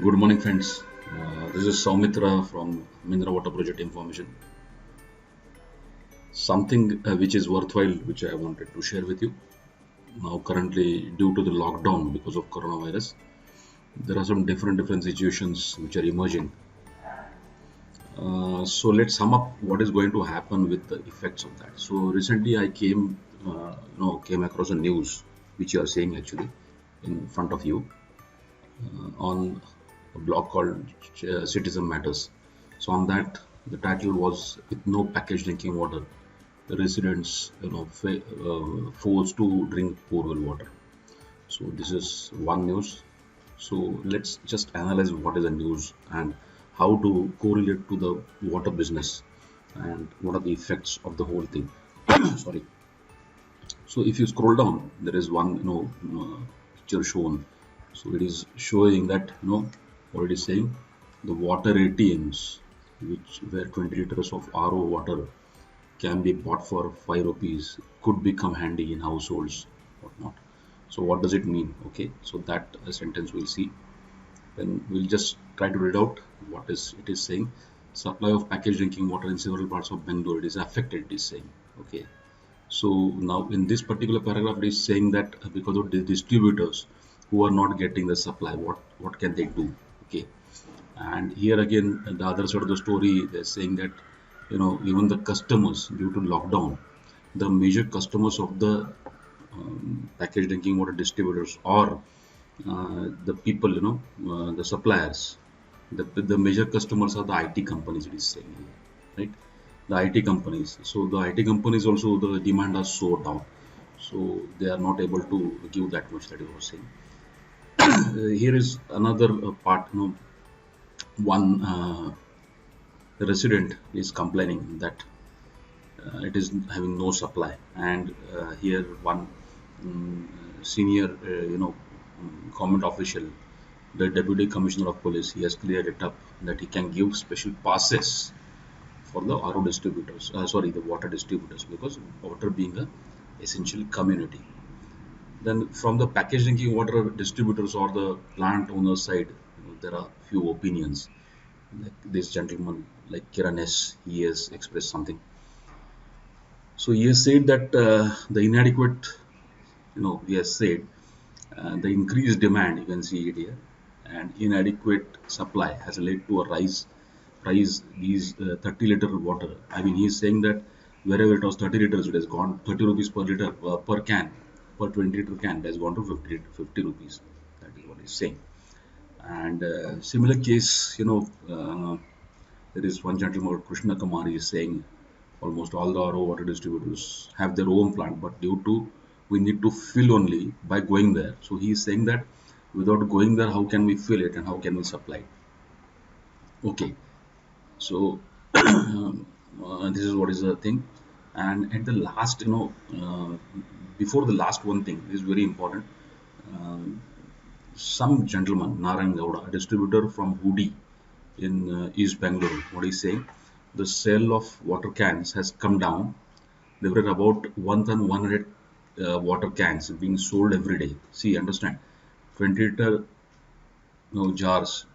Good morning, friends. This is Saumitra from Mindra Water Project Information. Something which is worthwhile, which I wanted to share with you. Now, currently, due to the lockdown because of coronavirus, there are some different situations which are emerging. So let's sum up what is going to happen with the effects of that. So recently, I came across a news which you are saying actually in front of you on a blog called Citizen Matters. So on that, the title was "With no packaged drinking water, the residents, forced to drink portable water." So this is one news. So let's just analyze what is the news and how to correlate to the water business and what are the effects of the whole thing. Sorry. So if you scroll down, there is one picture shown. So it is showing that what it is saying, the water ATMs, which where 20 liters of RO water can be bought for 5 rupees, could become handy in households, whatnot. So what does it mean? Okay, so that sentence we'll see. Then we'll just try to read out what is it is saying. Supply of packaged drinking water in several parts of Bangalore, it is affected. It is saying. Okay, so now in this particular paragraph, it is saying that because of the distributors who are not getting the supply, what can they do? Okay, and here again, the other side of the story, they're saying that even the customers due to lockdown, the major customers of the packaged drinking water distributors or the people, the suppliers, the major customers are the IT companies. It is saying here, right? The IT companies. So the IT companies also the demand has so down, so they are not able to give that much that you were saying. Here is another part. One resident is complaining that it is having no supply, and here one senior, government official, the deputy commissioner of police, he has cleared it up that he can give special passes for the RO distributors, the water distributors, because water being a essential commodity. Then from the packaged drinking water distributors or the plant owner side, there are few opinions. Like this gentleman, like Kiran S, he has expressed something. So he has said that the inadequate, he has said the increased demand, you can see it here, and inadequate supply has led to a rise these 30 liter water. I mean, he's saying that wherever it was 30 liters, it has gone 30 rupees per liter per can, per 20 liter can, it has gone to 50 rupees. That is what he's saying. And similar case, there is one gentleman, Krishna Kumari, is saying almost all the RO water distributors have their own plant, but due to we need to fill only by going there. So he is saying that without going there, how can we fill it and how can we supply it? Okay, so this is what is the thing. And at the last, before the last one thing is very important. Some gentleman, Narayan Gowda, a distributor from Hudi in East Bangalore, what he's saying, the sale of water cans has come down. There were about 1,100 water cans being sold every day. See, understand, 20 liter jars,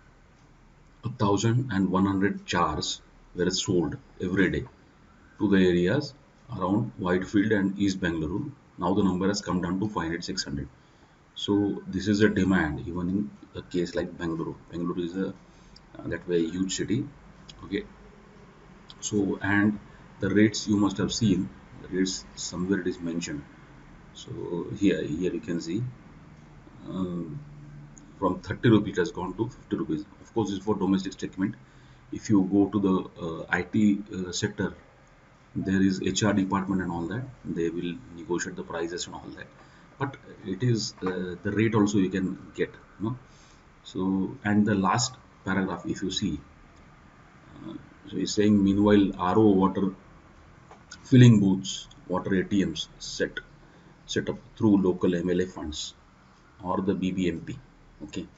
1,100 jars were sold every day to the areas around Whitefield and East Bangalore. Now the number has come down to 500, 600. So this is a demand even in a case like Bangalore. Bangalore is a that way huge city. Okay, so and the rates you must have seen. The rates somewhere it is mentioned. So here you can see from 30 rupees it has gone to 50 rupees. Of course, it's for domestic segment. If you go to the IT sector, there is HR department and all that. They will negotiate the prices and all that. But it is the rate also you can get. So and the last paragraph, if you see, so he's saying meanwhile RO water filling booths, water ATMs set up through local MLA funds or the BBMP. Okay,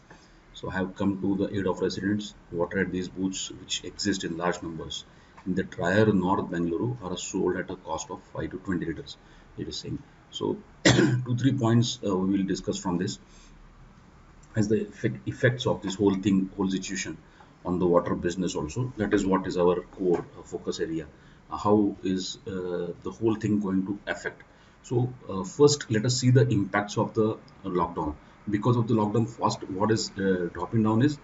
so have come to the aid of residents. Water at these booths, which exist in large numbers in the drier North Bangalore, are sold at a cost of 5 to 20 liters. It is saying. So, 2 3 points we will discuss from this. as the effects of this whole thing, whole situation on the water business also. That is what is our core focus area. How is the whole thing going to affect? So first, let us see the impacts of the lockdown. Because of the lockdown, first, what is dropping down is,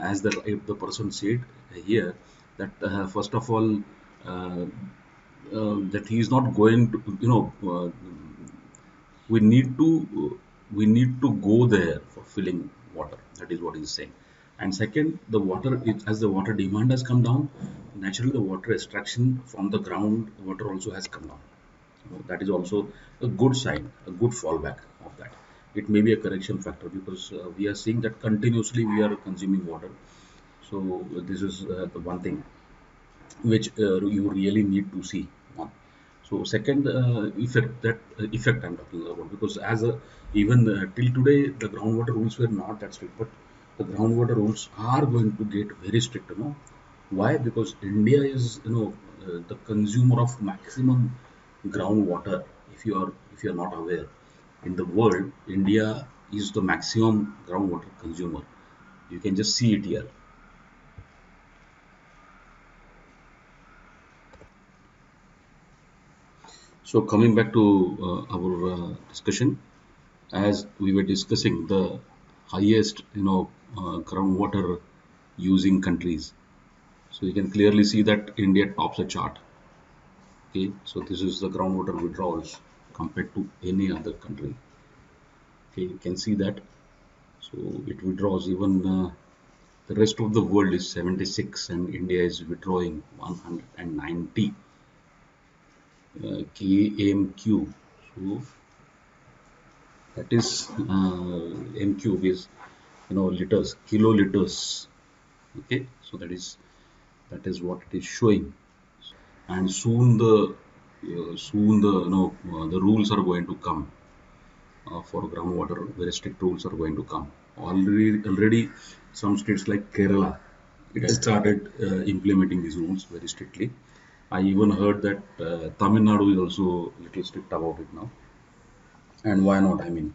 as the person said here, that first of all, uh, that he is not going to, we need to we need to go there for filling water. That is what he's saying. And second, the water as the water demand has come down, naturally the water extraction from the ground water also has come down. That is also a good sign, a good fallback of that. It may be a correction factor because we are seeing that continuously we are consuming water. So this is the one thing which you really need to see. One. So second effect I'm talking about, because as a even till today the groundwater rules were not that strict, but the groundwater rules are going to get very strict. Why? Because India is the consumer of maximum groundwater. If you are not aware, in the world, India is the maximum groundwater consumer. You can just see it here. So coming back to our discussion, as we were discussing the highest, groundwater using countries. So you can clearly see that India tops the chart. Okay, so this is the groundwater withdrawals compared to any other country. Okay, you can see that. So it withdraws even the rest of the world is 76 and India is withdrawing 190 kmq. So that is m cube is liters, kiloliters. Okay, so that is what it is showing. And soon the the rules are going to come for groundwater. Very strict rules are going to come. Already some states like Kerala, it has started implementing these rules very strictly. I even heard that Tamil Nadu is also a little strict about it now. And why not? I mean,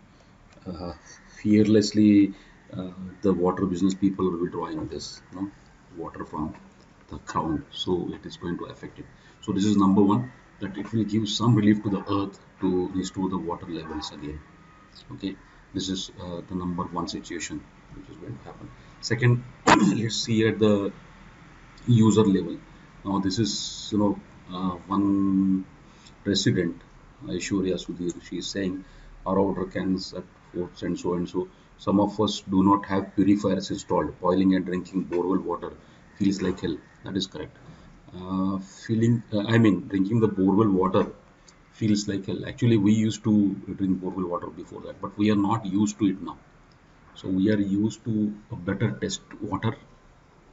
uh, fearlessly, uh, the water business people are withdrawing this, water from the ground. So it is going to affect it. So this is number one, that it will give some relief to the earth to restore the water levels again. Okay, this is the number one situation which is going to happen. Second, let's see at the user level. Now this is one resident, Aishwarya Sudhir. She is saying our water cans at 4 and so and so. Some of us do not have purifiers installed. Boiling and drinking borewell water feels like hell. That is correct. I mean, drinking the borewell water feels like hell. Actually, we used to drink borewell water before that, but we are not used to it now. So we are used to a better test water,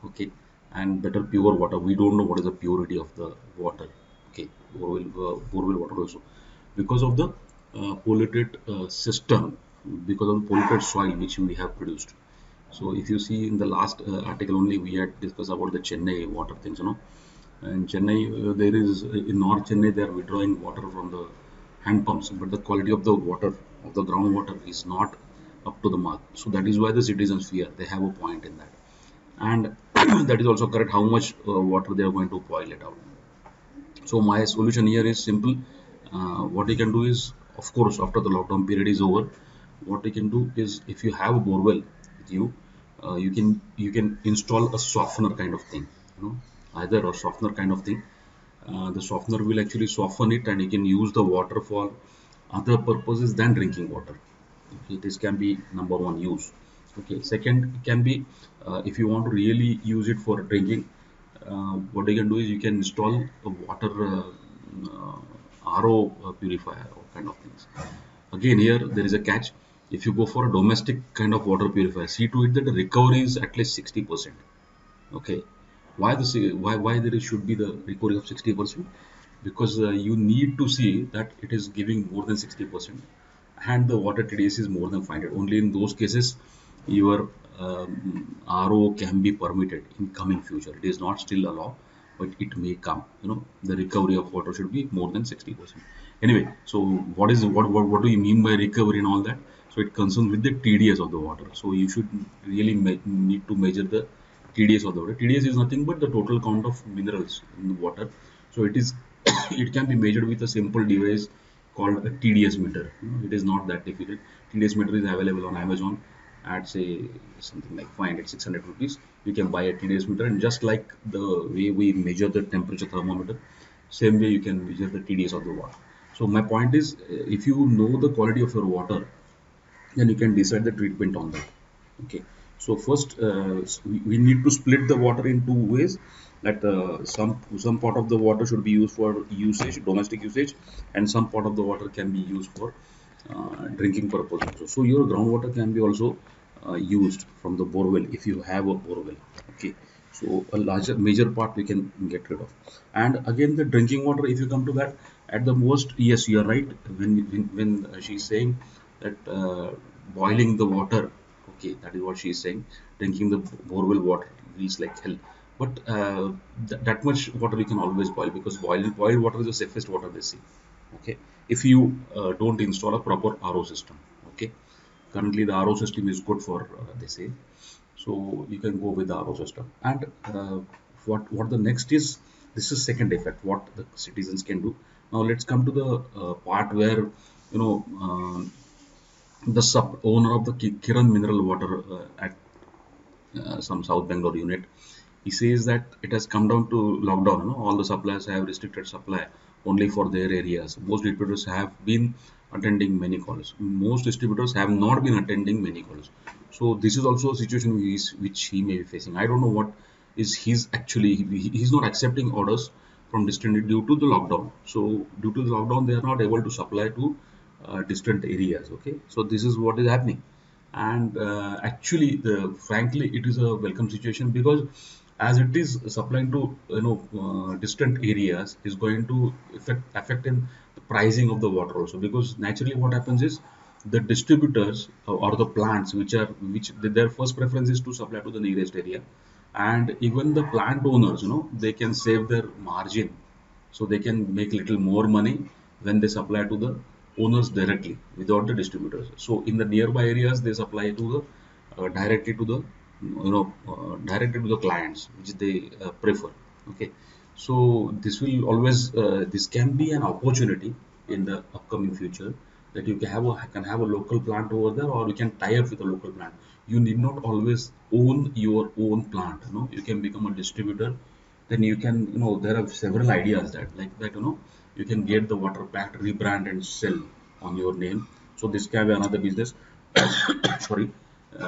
okay, and better pure water. We don't know what is the purity of the water, okay, borewell water also, because of the polluted system, because of the polluted soil which we have produced. So if you see in the last article only, we had discussed about the Chennai water things. And Chennai, there is in North Chennai they are withdrawing water from the hand pumps, but the quality of the water, of the groundwater, is not up to the mark. So that is why the citizens fear. They have a point in that. And that is also correct, how much water they are going to boil it out. So my solution here is simple. What you can do is, of course, after the lockdown period is over, what you can do is, if you have a borewell with you, you can install a softener kind of thing, either a softener kind of thing. The softener will actually soften it, and you can use the water for other purposes than drinking water. Okay, this can be number one use. Okay, second can be, if you want to really use it for drinking, what you can do is you can install a water RO purifier or kind of things. Again, here there is a catch. If you go for a domestic kind of water purifier, see to it that the recovery is at least 60%. Okay, why there should be the recovery of 60%? Because you need to see that it is giving more than 60%, and the water TDS is more than 500. Only in those cases your RO can be permitted in coming future. It is not still a law, but it may come. The recovery of water should be more than 60%. Anyway, so what do you mean by recovery and all that? So it concerns with the TDS of the water. So you should really need to measure the TDS of the water. TDS is nothing but the total count of minerals in the water. So it is it can be measured with a simple device called a TDS meter. It is not that difficult. TDS meter is available on Amazon at say something like 500 600 rupees. You can buy a TDS meter, and just like the way we measure the temperature thermometer, same way you can measure the TDS of the water. So my point is, if you know the quality of your water, then you can decide the treatment on that. Okay, so first we need to split the water in two ways, that some part of the water should be used for usage, domestic usage, and some part of the water can be used for drinking purpose also. So your groundwater can be also used from the borewell if you have a borewell. Okay, so a larger major part we can get rid of. And again, the drinking water, if you come to that, at the most, yes, you are right when she's saying that boiling the water. Okay, that is what she is saying. Drinking the borewell water is like hell. But that much water you can always boil, because boiled water is the safest water they say. Okay, if you don't install a proper RO system. Okay, currently the RO system is good for they say, so you can go with the RO system. And what the next is, this is second effect what the citizens can do. Now let's come to the part where the sub owner of the Kiran Mineral Water at some South Bangalore unit, he says that it has come down to lockdown. All the suppliers have restricted supply only for their areas. Most distributors have been attending many calls. Most distributors have not been attending many calls. So this is also a situation which he may be facing. I don't know what is his actually. He's not accepting orders from distant due to the lockdown. So due to the lockdown, they are not able to supply to distant areas. Okay, so this is what is happening. And actually, frankly, it is a welcome situation, because as it is supplying to distant areas, is going to affect in the pricing of the water also, because naturally what happens is the distributors or the plants which their first preference is to supply to the nearest area. And even the plant owners, they can save their margin, so they can make little more money when they supply to the owners directly without the distributors. So in the nearby areas, they supply to the directly to the directly to the clients which they prefer. Okay, so this can be an opportunity in the upcoming future, that you can have a local plant over there, or you can tie up with a local plant. You need not always own your own plant. You can become a distributor. Then you can, there are several ideas that like that, you can get the water packed, rebrand and sell on your name. So this can be another business. Sorry.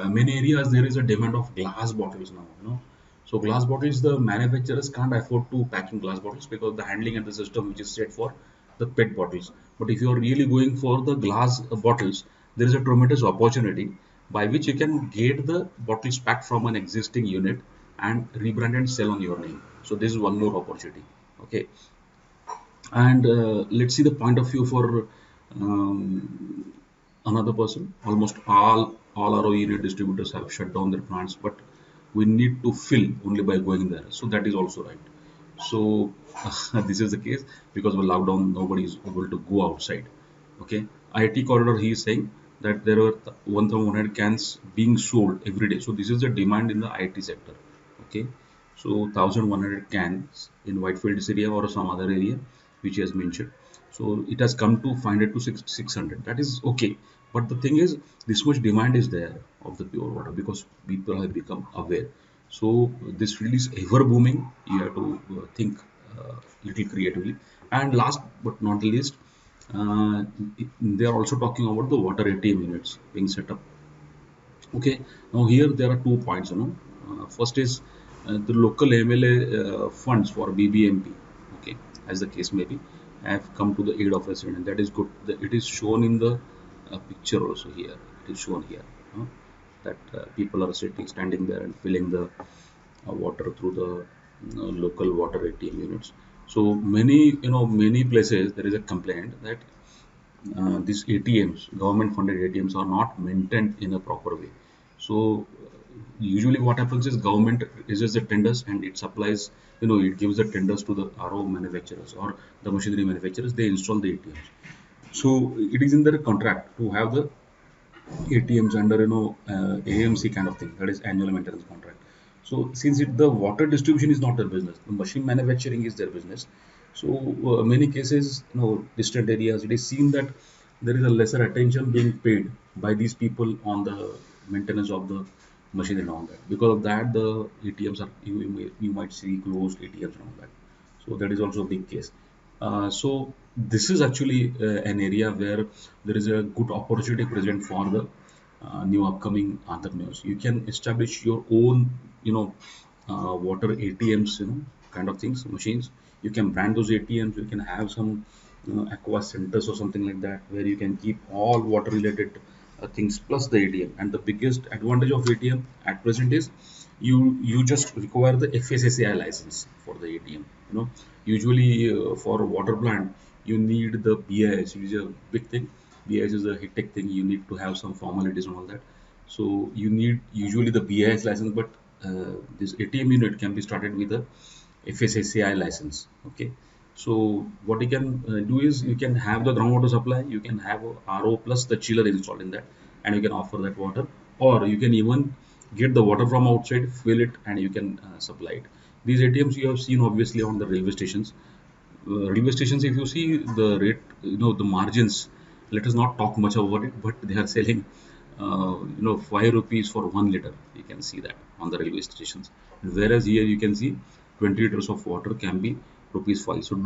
Many areas there is a demand of glass bottles now. So glass bottles, the manufacturers can't afford to packing glass bottles, because the handling and the system which is set for the PET bottles. But if you are really going for the glass bottles, there is a tremendous opportunity by which you can get the bottles packed from an existing unit and rebrand and sell on your name. So this is one more opportunity. Okay, and let's see the point of view for another person. Almost all RO unit distributors have shut down their plants, but we need to fill only by going there. So that is also right. So this is the case, because of lockdown, nobody is able to go outside. Okay, IT corridor, he is saying that there are 1,100 cans being sold every day. So this is the demand in the IT sector. Okay, so 1,100 cans in Whitefield area or some other area which he has mentioned. So it has come to 500 to 600. That is okay. But the thing is, this much demand is there of the pure water, because people have become aware. So this field is ever booming. You have to think little creatively. And last but not the least, uh, they are also talking about the water ATM units being set up. Okay, now here there are 2 points. First is the local MLA funds for BBMP. Okay, as the case may be, have come to the aid of resident. That is good. It is shown in the picture also here. It is shown here, that people are standing there and filling the water through the local water ATM units. So many places there is a complaint that these ATMs, government funded ATMs, are not maintained in a proper way. So usually what happens is government releases the tenders and it supplies, it gives the tenders to the RO manufacturers or the machinery manufacturers. They install the ATMs. So it is in their contract to have the ATMs under AMC kind of thing, that is annual maintenance contract. So since the water distribution is not their business, the machine manufacturing is their business. So many cases, distant areas, it is seen that there is a lesser attention being paid by these people on the maintenance of the machine and all that. Because of that, the ATMs are, you might see closed ATMs and all that. So that is also a big case. So this is actually an area where there is a good opportunity present for the new upcoming entrepreneurs. You can establish your own, water ATMs, kind of things, machines. You can brand those ATMs. You can have some, aqua centers or something like that, where you can keep all water related things plus the ATM. And the biggest advantage of ATM at present is you just require the FSSAI license for the ATM. Usually for water plant you need the BIS, which is a big thing. BIS is a high-tech thing. You need to have some formalities and all that. So you need usually the BIS license, but this ATM unit can be started with a FSSAI license. Okay. So what you can do is you can have the groundwater supply, you can have a RO plus the chiller installed in that, and you can offer that water, or you can even get the water from outside, fill it, and you can supply it. These ATMs you have seen obviously on the railway stations. Railway stations, if you see the rate, the margins, let us not talk much about it, but they are selling 5 rupees for 1 liter. You can see that on the railway stations, whereas here you can see 20 liters of water can be rupees 5. So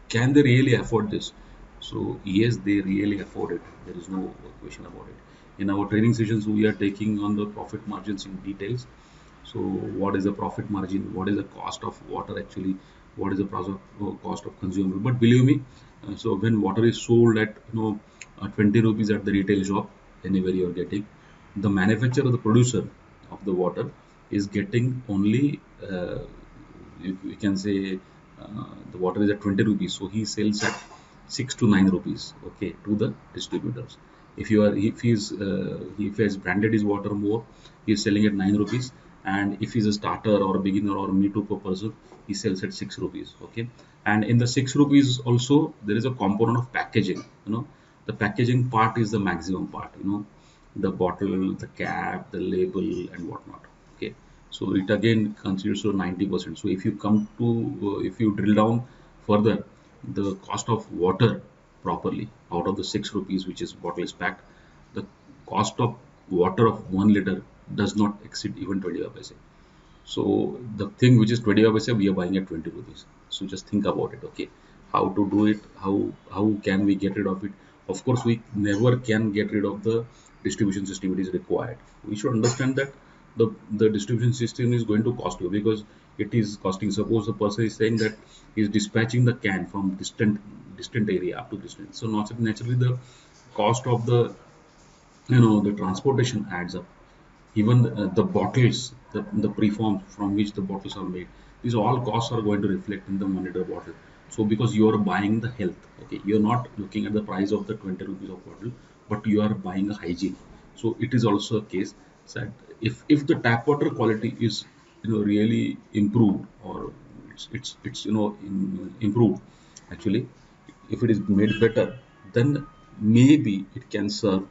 can they really afford this? So yes, they really afford it. There is no question about it. In our training sessions we are taking on the profit margins in details. So what is the profit margin? What is the cost of water actually? What is the cost of consumable? But believe me, so when water is sold at 20 rupees at the retail shop, anywhere you are getting, the manufacturer, the producer of the water is getting only, you can say, the water is at 20 rupees, so he sells at 6 to 9 rupees, okay, to the distributors. If he has branded his water more, he is selling at 9 rupees, and if he's a starter or a beginner or me too person, he sells at 6 rupees, okay. And in the 6 rupees also there is a component of packaging. The packaging part is the maximum part, the bottle, the cap, the label, and whatnot, okay. So it again considers to 90%. So if you come to if you drill down further, the cost of water properly out of the 6 rupees which is bottle is packed, the cost of water of 1 liter does not exceed even 25 paise. So the thing which is 25 paise we are buying at 20 rupees. So just think about it, okay, how to do it, how can we get rid of it. Of course we never can get rid of the distribution system. It is required. We should understand that the distribution system is going to cost you, because it is costing. Suppose the person is saying that he is dispatching the can from distant area up to distance, so naturally the cost of the transportation adds up. Even the bottles, the preforms from which the bottles are made, these all costs are going to reflect in the 1 liter bottle. So because you are buying the health, okay, you're not looking at the price of the 20 rupees of bottle, but you are buying a hygiene. So it is also a case that if the tap water quality is really improved, or it's improved actually, if it is made better, then maybe it can serve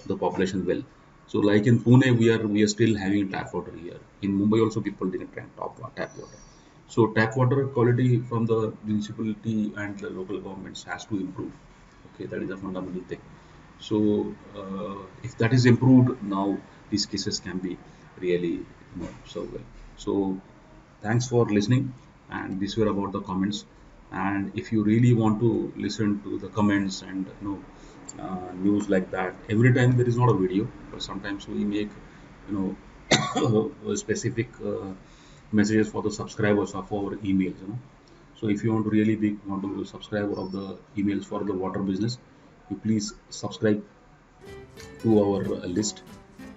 the population well. So like in Pune, we are still having tap water here. In Mumbai also people didn't drink tap water. So tap water quality from the municipality and the local governments has to improve. Okay, that is a fundamental thing. So if that is improved, now these cases can be really so well. So thanks for listening, and these were about the comments. And if you really want to listen to the comments and news like that, every time there is not a video, but sometimes we make specific messages for the subscribers of our emails. So if you want to really want to subscriber of the emails for the water business, you please subscribe to our list.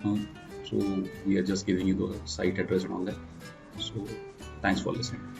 So we are just giving you the site address and all that. So thanks for listening.